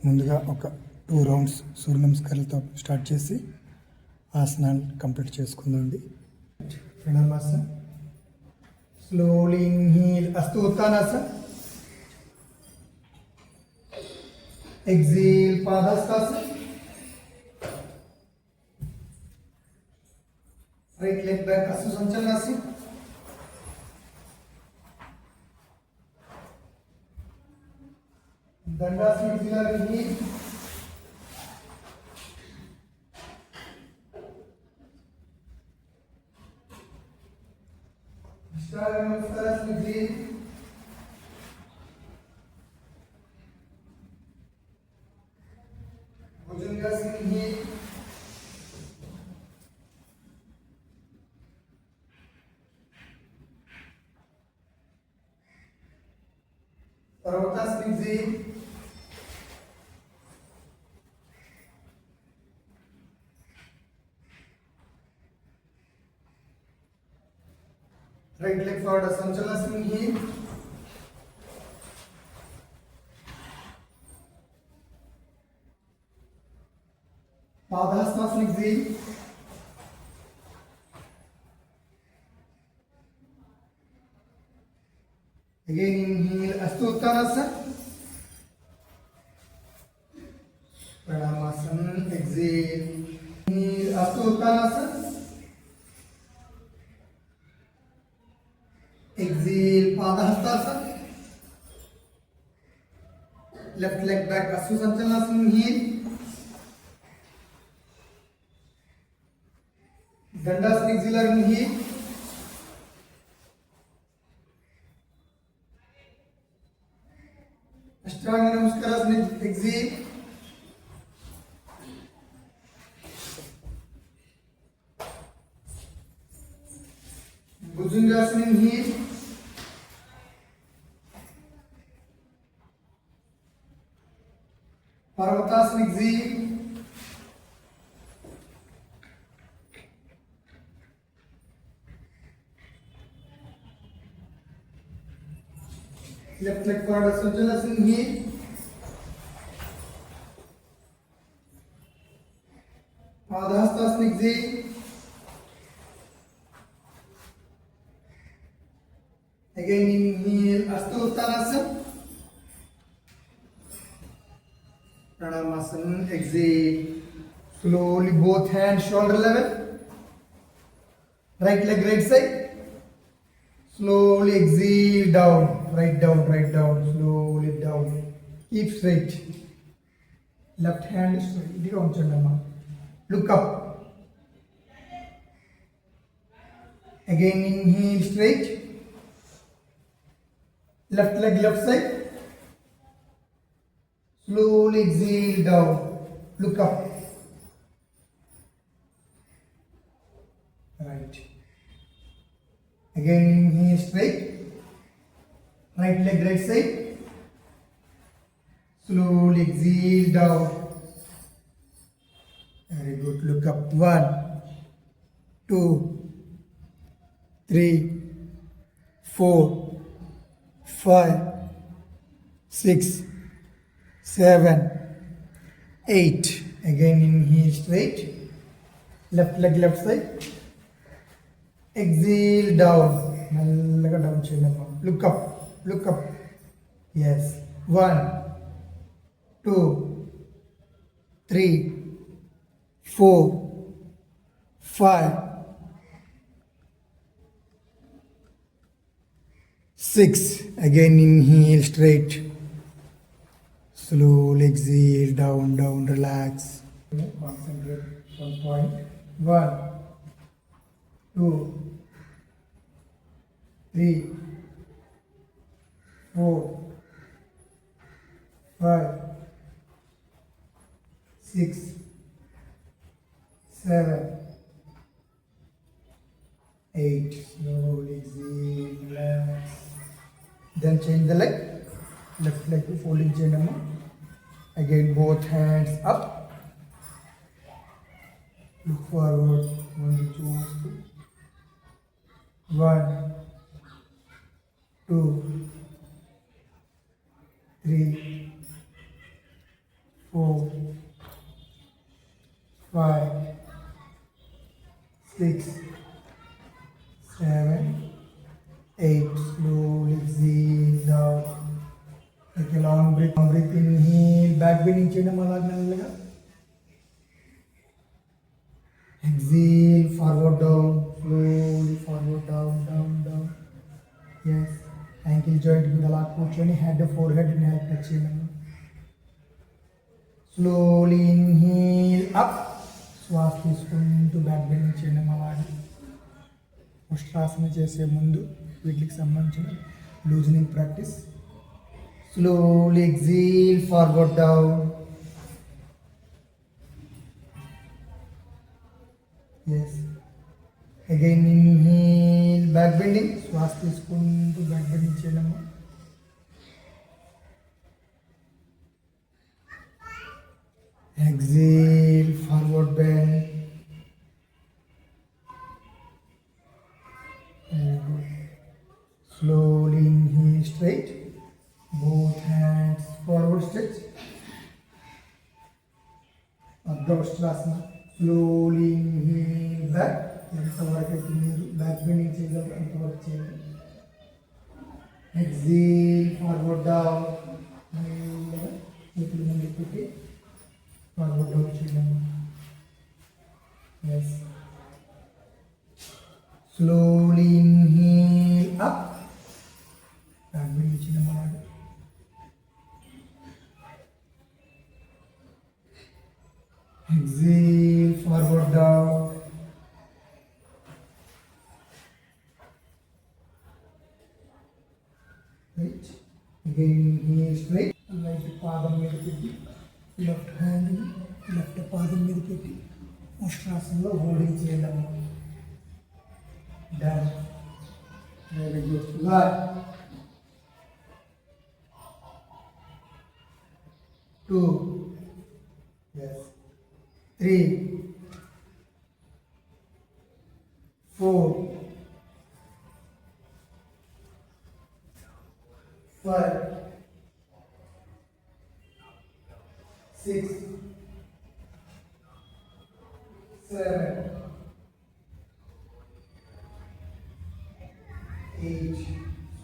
ముందుగా ఒక 2 రౌండ్స్ సూర్య నమస్కారాలతో స్టార్ట్ చేసి ఆసనాలు కంప్లీట్ చేసుకుందండి. ప్రణామాసన, స్లోలీ ఇన్హేల్, అస్తు ఉత్తానాసన, ఎక్సేల్ పాదహస్తాసన, రైట్ లెగ్ బ్యాక్ అస్తు సంచలనాసన, दंडासन एक्सेल इनहेल, अष्टांग नमस्कारासन एक्सेल, भुजंगासन इनहेल, पर्वतासन exhale, right leg forward Sanchalasana inhale, Padhasana exhale, again inhale Astu Uttanasana, Pranamasana exhale, inhale Astu Uttanasana, exhale Padahastasana, left leg back Astu Sanchalasana inhale, Dandasana exhale inhale, Ashtanga Namaskara exhale, Bhujangasana inhale, Parvatasana exhale, left leg forward Sujanasana inhale, Padahastasana exhale, again inhale Astu Uttanasana, Pranamasana exhale, slowly both hands shoulder level, right leg right side, slowly exhale down, right down, slowly down, keep straight, left hand straight, look up, again inhale straight, left leg left side, slowly exhale down, look up, right, again inhale straight, right leg right side, slowly exhale down, very good, look up, 1 2 3 4 5 6 7 8, again inhale straight, left leg left side, exhale down, look up, yes, 1 2 3 4 5 6, again inhale straight, slowly exhale down, relax, concentrate on point, 1 2 3 4 5 6 7 8, slowly exhale, relax, then change the leg, left leg to folding chain, again both hands up, look forward, 1 2 3 4, 5, 6, 7, 8. Slowly exhale out. Take a long breath. Inhale. Back bending చేయడం అలాగే మెల్లగా. Exhale. Forward down. Slowly forward down, down, down. Yes. Ankle joint మీద అలా కూర్చొని head, forehead నేల touch చేయండి. Slowly inhale up. శ్వాస తీసుకుంటూ బ్యాక్ బెండింగ్ చేయడం అలాగే. ఉష్ట్రాసన చేసే ముందు వీటికి సంబంధించిన loosening practice. Slowly exhale, forward down. Yes. Again inhale, back bending. శ్వాస తీసుకుంటూ బ్యాక్ బెండింగ్ చేయడం. Exhale, forward bend. Very good. Slowly inhale, straight. Both hands forward stretch. Ardha Ustrasana. Slowly inhale back. ఎంతవరకు అయితే మీరు బ్యాక్ బెండింగ్ చేయగలరు అంతవరకు చేయండి. Exhale, forward down. చేతులు ముందుకు పెట్టి forward down చేయడం. Yes. Slowly inhale up. Back bending చేయడం అలాగే. Exhale, forward down. Right. Again, inhale straight. Right పాదం మీద పెట్టి లెఫ్ట్ హ్యాండ్ లెఫ్ట్ పాదం మీద పెట్టి ఉష్ట్రాసనలో హోల్డింగ్ చేయడం. Done. Very good. One, 2. Yes. 3, 4, 5, 6, 7, 8.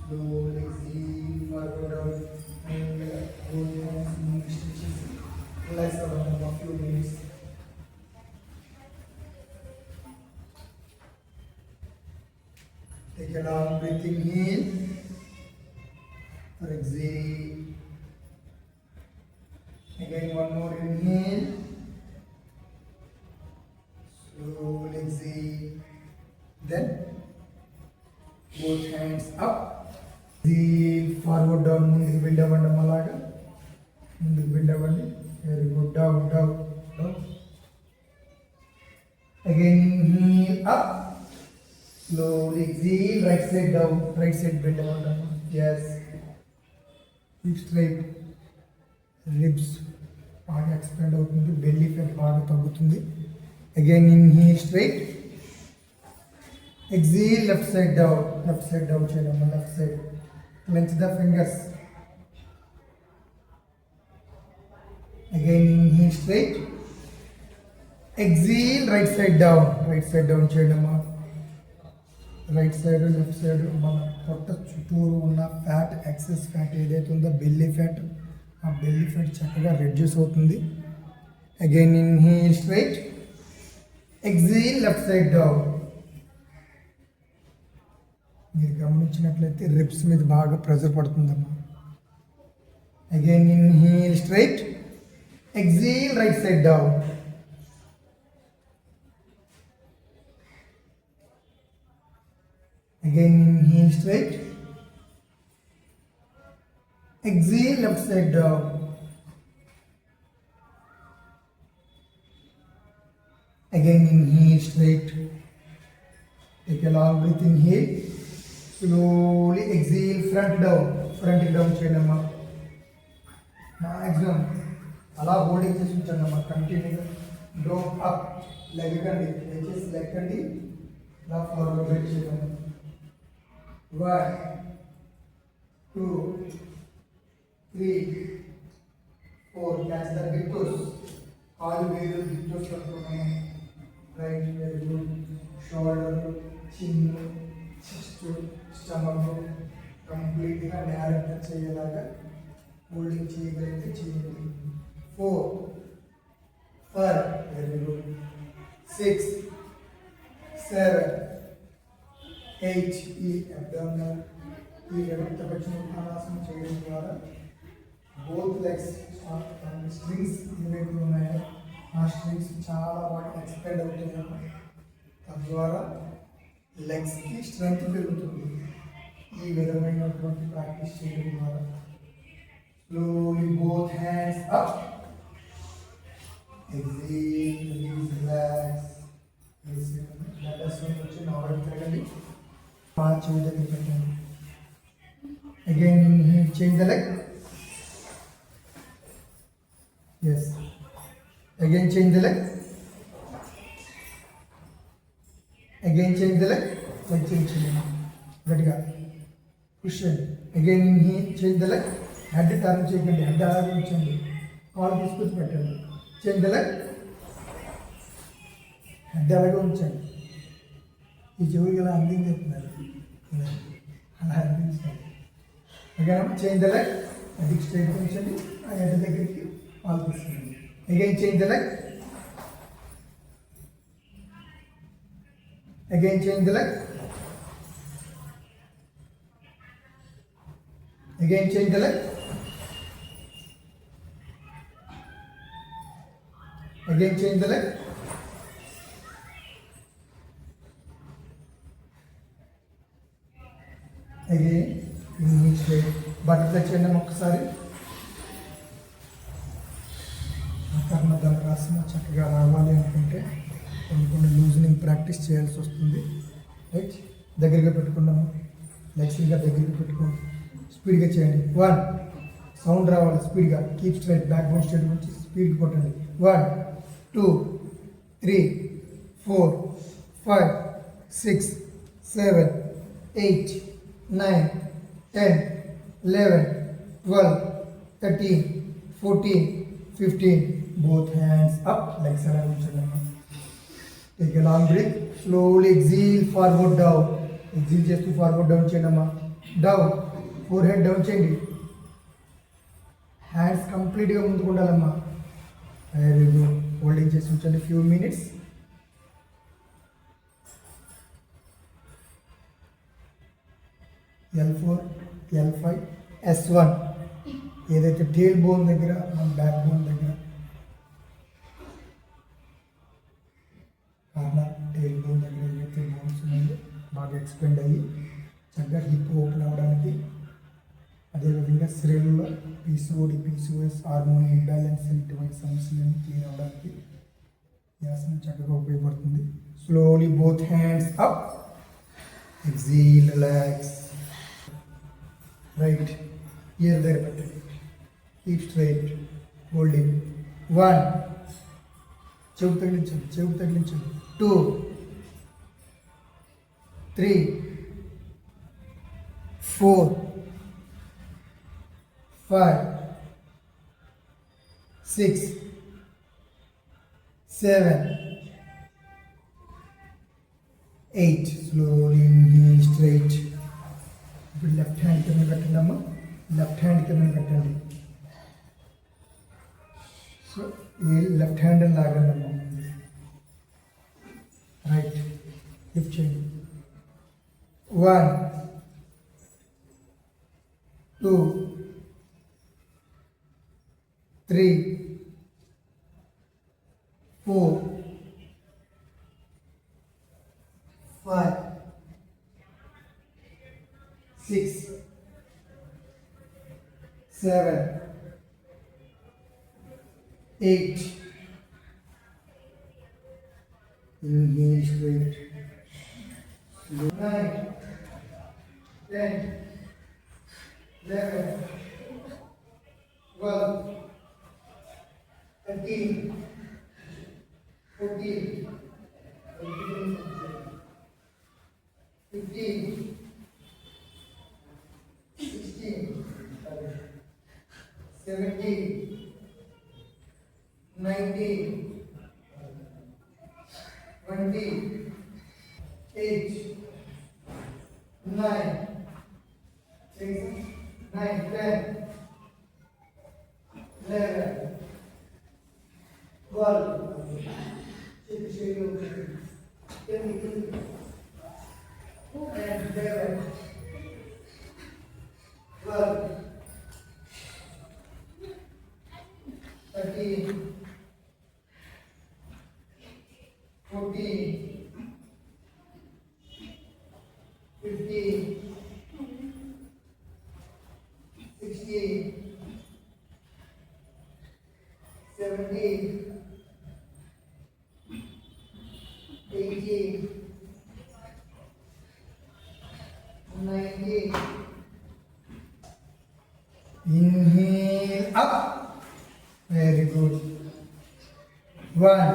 Slowly exhale, forward down, and hold hands, knee stretches. Relax around for a few minutes. Take a long breath, inhale. Exhale. Again, one more inhale. Slowly exhale. Then both hands up. Exhale, forward down. ముందుకు bend అవ్వండి అలాగా. ముందుకు bend అవ్వండి. Very good. Down, down, down. Again, inhale up. Slowly exhale. Right side down. Right side bend అవ్వండి. Yes. Keep straight. Ribs బాగా expand అవుతుంది. Belly fat బాగా తగ్గుతుంది. Again, inhale straight. Exhale, left side down. Left side down చేయడం. Left side. Clench the fingers. Again, inhale straight. Exhale, right side down. Right side down చేయడం. Right side left side మన పొట్ట చుట్టూరు ఉన్న fat excess fat ఏదైతే ఉందో belly fat, ఆ belly fat చక్కగా రెడ్యూస్ అవుతుంది. Again inhale straight. Exhale left side down. మీరు గమనించినట్లయితే రిబ్స్ మీద బాగా ప్రెజర్ పడుతుందమ్మా. Again inhale straight. Exhale right side down. Again, inhale straight. Exhale, left side down. Again, inhale straight. Take a long breath, inhale. Slowly exhale, front down. Front down cheyamma. Maximum. Ala holding chesi unchannamma. Continue. Drop up. Leg kandi. Chest leg kandi. Now forward bend cheyamma. 1, 2, 3, 4. Catch the big toes. All వేలు big toes పట్టుకున్నాము. Right, very good. Shoulder, chin, chest, stomach కంప్లీట్గా నేల touch అయ్యేలాగా holding చేయగలిగితే చేయండి. 4, 5, very good. 6, 7, 8. ఈ abdominal ఈ విడత పశ్చిమోత్తానాసనం చేయడం ద్వారా బోత్ లెగ్స్ స్ట్రింగ్స్ ఏవైతే ఉన్నాయో ఆ స్ట్రింగ్స్ చాలా బాగా ఎక్స్పెండ్ అవుతున్నాయి. తద్వారా లెగ్స్కి స్ట్రెంగ్త్ పెరుగుతుంది. ఈ విధమైనటువంటి ప్రాక్టీస్ చేయడం ద్వారా slowly both hands up, exhale, release, relax. వచ్చి నావైపు తిరగండి. చెవి దగ్గర పెట్టండి. Again change the leg. Yes, again change the leg. Again change the leg. Leg change చేయండి గట్టిగా. పుష్ చేయండి. Again change the leg. Head turn చేయకండి, హెడ్ అలాగే ఉంచండి. కాల్ తీసుకొచ్చి పెట్టండి. Change the leg. హెడ్ అలాగే ఉంచండి. ఈ చెవులు ఇలా అందింగ్ చెప్తున్నారు, అలా అందించండి. Again change the leg. హెడ్కి స్ట్రైట్ ఉంచండి. ఆ హెడ్ దగ్గరికి కాల్ తీసుకోండి. Again change the leg. Again change the leg. Again change the leg. Again change the leg. Again knee straight. Butterfly చేయడం ఒక్కసారి. కర్మదండాసనం చక్కగా రావాలి అనుకుంటే కొన్ని లూజనింగ్ ప్రాక్టీస్ చేయాల్సి వస్తుంది. రైట్, దగ్గరగా పెట్టుకున్నాము. లెగ్స్ ఇంకా దగ్గరికి పెట్టుకోండి. స్పీడ్గా చేయండి. 1, సౌండ్ రావాలి స్పీడ్గా. Keep straight, back bone straight నుంచి స్పీడ్గా కొట్టండి. 1, 2, 3, 4, 5, 6, 7, 8, 9, 10, 11, 12, 13, 14, 15. Both hands up, legs around each other. Take a long breath. Slowly exhale, forward down. Exhale చేస్తూ forward down చేయండి అమ్మా. Down. Forehead down చేయండి. హ్యాండ్స్ కంప్లీట్గా ముందుకు ఉండాలమ్మా. Very good. హోల్డింగ్ చేసి ఉంచండి few minutes. L4, L5, S1. ఏదైతే టేల్ బోన్ దగ్గర, మన బ్యాక్ బోన్ దగ్గర టేల్ బోన్ దగ్గర ఏదైతే బోన్స్ ఉన్నాయో బాగా ఎక్స్పెండ్ అయ్యి చక్కగా హిప్ ఓపెన్ అవ్వడానికి, అదేవిధంగా శరీరంలో PCOS హార్మోన్ ఇంబ్యాలెన్స్ ఇటువంటి సమస్యలను క్లియర్ అవ్వడానికి ఈ ఆసనం చక్కగా ఉపయోగపడుతుంది. Slowly both hands up, ఎక్సీల్, relax. Right year దగ్గర పెట్టండి. Keep straight, holding. 1, చెవు తగిలించండి, చెవు తగిలించండి. 2, 3, 4, 5, 6, 7, 8. Slowly inhale straight. ఇప్పుడు లెఫ్ట్ హ్యాండ్ కింద పెట్టండి అమ్మా. లెఫ్ట్ హ్యాండ్ కింద పెట్టండి. సో ఈ లెఫ్ట్ హ్యాండ్ లాగండి అమ్మా. రైట్ లిఫ్ట్ చేయండి. 1, 2, 3, 4, 5, 6, 7, 8. Inhale straight. 9, 10, 11, 12, 13, 14, 15, 16, 17, 19, 20, 8, 9, 6, 9, 10, 11, 12, and 11, 12, 13, 14, 15, 16, 17, 18, 19. Inhale up. Very good. 1,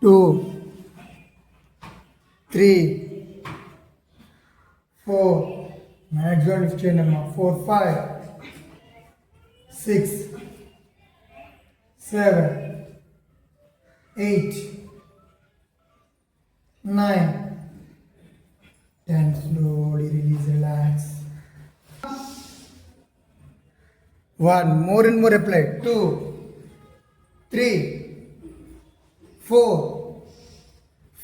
2, 3, 4. Maximum lift చేయండి 4, 5, 6, 7, 8, 9, 10. Slowly release, relax. 1, more and more apply. 2, 3, 4,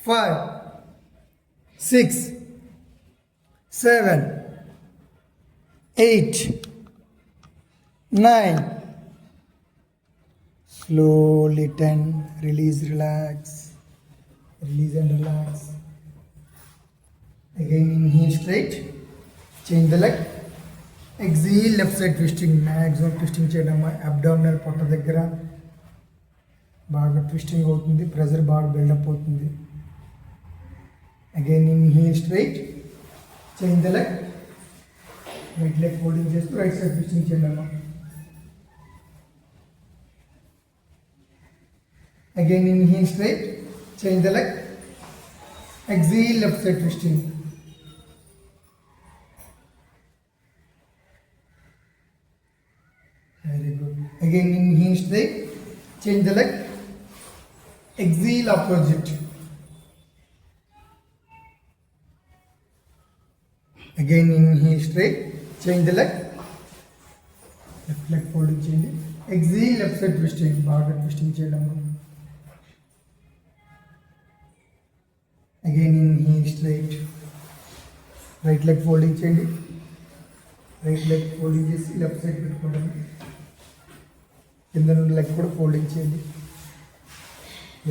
5, 6, 7, 8, 9. Slowly 10. Release, relax. Release and relax. Again inhale straight. Change the leg. Exhale left side twisting. Maximum twisting చేయడమ్మా. Abdominal పొట్ట దగ్గర బాగా twisting అవుతుంది. Pressure బాగా buildup అవుతుంది. Again inhale straight. Change the leg. Right leg holding చేస్తూ right side twisting చేయడమ్మా. Again inhale straight, change the leg, exhale left side twisting. Very good. Again inhale straight, change the leg, exhale opposite. Again inhale straight, change the leg, left leg folding change, exhale left side twisting, baga twisting cheyadam. Again inhale straight, right leg folding చేయండి. Right leg folding చేసి left side పెట్టుకోవడం. కింద నుండి leg కూడా folding చేయండి.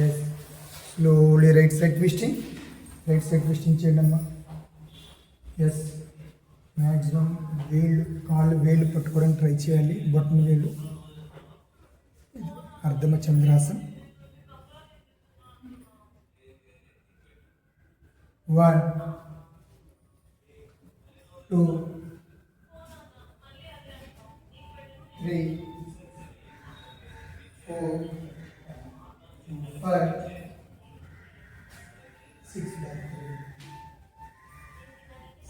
Yes, slowly right side twisting. Right side twisting చేయండి అమ్మా. Yes, maximum వేళ్ళు కాళ్ళు వేళ్ళు పట్టుకోవడానికి ట్రై చేయాలి. బొట్టన వేళ్ళు. అర్ధమ చంద్రాసన్. 1, 2, 3, 4, 5, 6,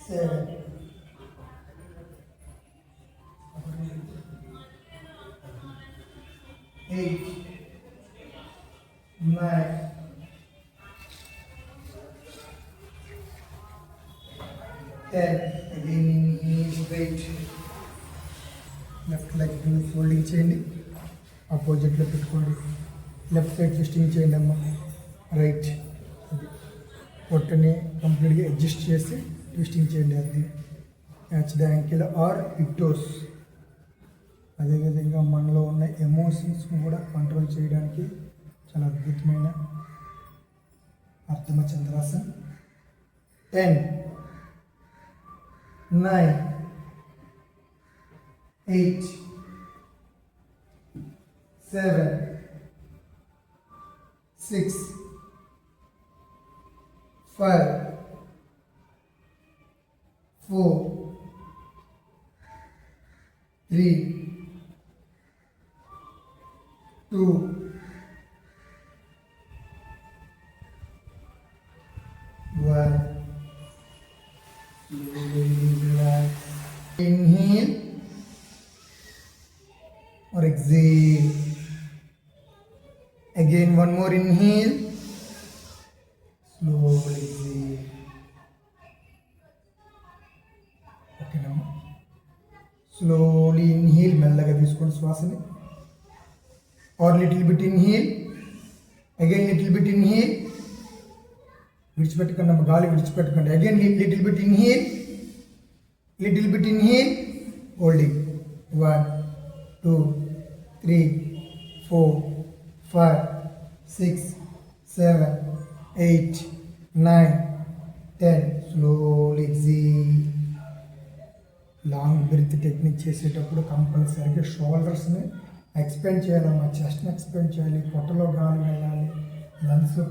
7, 8, 9, 10. Again inhale straight. Left leg folding చేయండి. ఆపోజిట్లో పెట్టుకోండి. లెఫ్ట్ సైడ్ ట్విస్టింగ్ చేయండి అమ్మ. రైట్ పొట్టని కంప్లీట్గా అడ్జస్ట్ చేసి ట్విస్టింగ్ చేయండి. అది క్యాచ్ ద యాంకిల్ ఆర్ పిక్టోస్. అదేవిధంగా మనలో ఉన్న ఎమోషన్స్ కూడా కంట్రోల్ చేయడానికి చాలా అద్భుతమైన అర్ధమ చంద్రాసన్. 10, 9, 8, 7, 6, 5, 4, 3, 2, 1. Relax. Inhale or exhale. Again, one more inhale. Slowly exhale. Okay, now. Slowly inhale. మెల్లగా తీసుకోండి శ్వాసని. Or little bit inhale. Again, little bit inhale. విడిచిపెట్టకండి అమ్మ, గాలి విడిచిపెట్టకండి. Again, little bit inhale. Little bit inhale. Holding. 1, 2, 3, 4, 5, 6, 7, 8, 9, 10. Slowly exhale. Long breath technique చేసేటప్పుడు కంపల్సరీగా షోల్డర్స్ని expand చేయాలమ్మా, చెస్ట్ని expand చేయాలి, పొట్టలో గాలి వెళ్ళాలి, లంగ్స్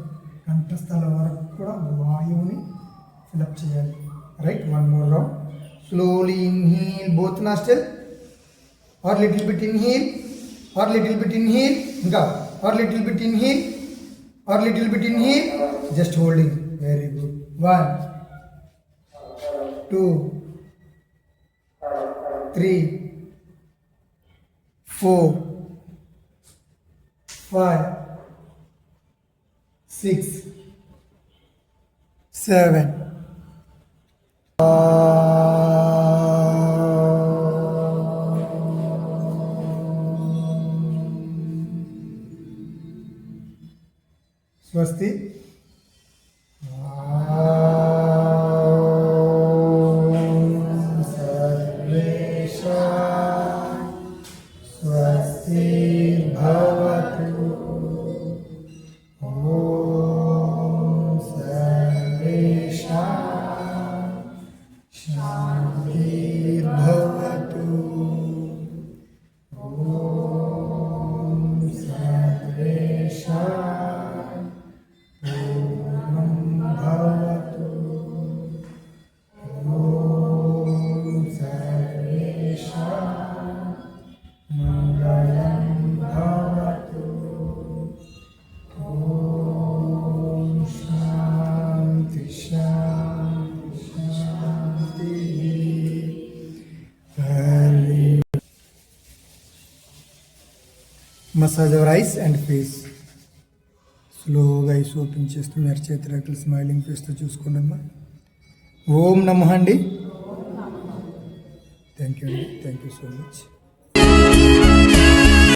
కంఠస్థలం వరకు కూడా వాయువుని ఫిలప్ చేయాలి. Right, one more round. Slowly inhale both nostril, a little bit inhale, a little bit inhale, ఇంకా a little bit inhale, a little bit inhale, just holding. Very good. 1, 2, 3, 4, 5, 6, 7. స్వస్తి. స్వస్తి భవతు. ఓం సర్వేషాం శాంతిర్భవతు. ఓం సర్వేషాం పూర్ణం భవతు. ఓం సర్వేషాం మంగళం భవతు. ఓం శాంతి శాంతి శాంతి. Massage our eyes and face. స్లోగా ఐస్ ఓపెన్ చేస్తూ మీరు చేతులు స్మైలింగ్ ఫేస్తో చూసుకోండి అమ్మా. ఓం నమః అండి. థ్యాంక్ యూ అండి, థ్యాంక్ యూ సో మచ్.